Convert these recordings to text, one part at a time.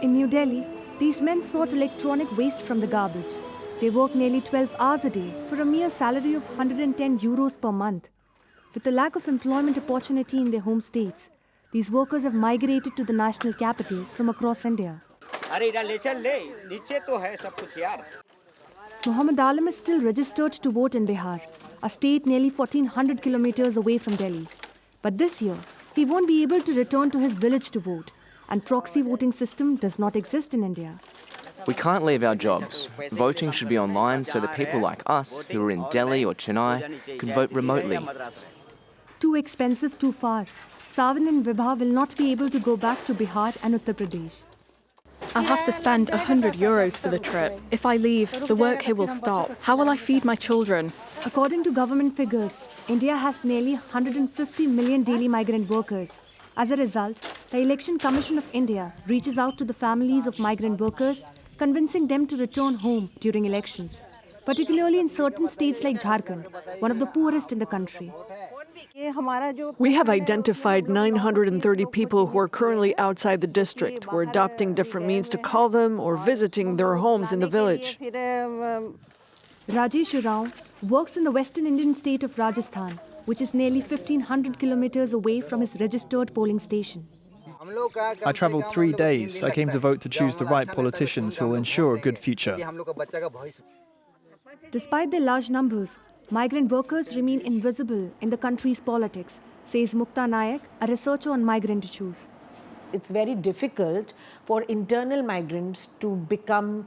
In New Delhi, these men sort electronic waste from the garbage. They work nearly 12 hours a day for a mere salary of 110 euros per month. With the lack of employment opportunity in their home states, these workers have migrated to the national capital from across India. Mohamed Alam is still registered to vote in Bihar, a state nearly 1400 kilometers away from Delhi. But this year, he won't be able to return to his village to vote, and proxy voting system does not exist in India. We can't leave our jobs. Voting should be online so that people like us, who are in Delhi or Chennai, could vote remotely. Too expensive, too far. Savan and Vibha will not be able to go back to Bihar and Uttar Pradesh. I'll have to spend 100 euros for the trip. If I leave, the work here will stop. How will I feed my children? According to government figures, India has nearly 150 million daily migrant workers. As a result, the Election Commission of India reaches out to the families of migrant workers, convincing them to return home during elections, particularly in certain states like Jharkhand, one of the poorest in the country. We have identified 930 people who are currently outside the district. We're adopting different means to call them or visiting their homes in the village. Rajesh Rao works in the western Indian state of Rajasthan, which is nearly 1,500 kilometers away from his registered polling station. I travelled 3 days. I came to vote to choose the right politicians who will ensure a good future. Despite their large numbers, migrant workers remain invisible in the country's politics, says Mukta Nayak, a researcher on migrant issues. It's very difficult for internal migrants to become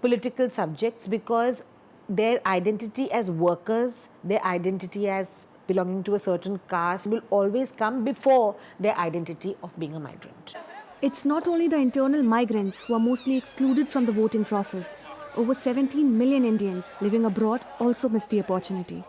political subjects because their identity as workers, their identity as belonging to a certain caste will always come before their identity of being a migrant. It's not only the internal migrants who are mostly excluded from the voting process. Over 17 million Indians living abroad also miss the opportunity.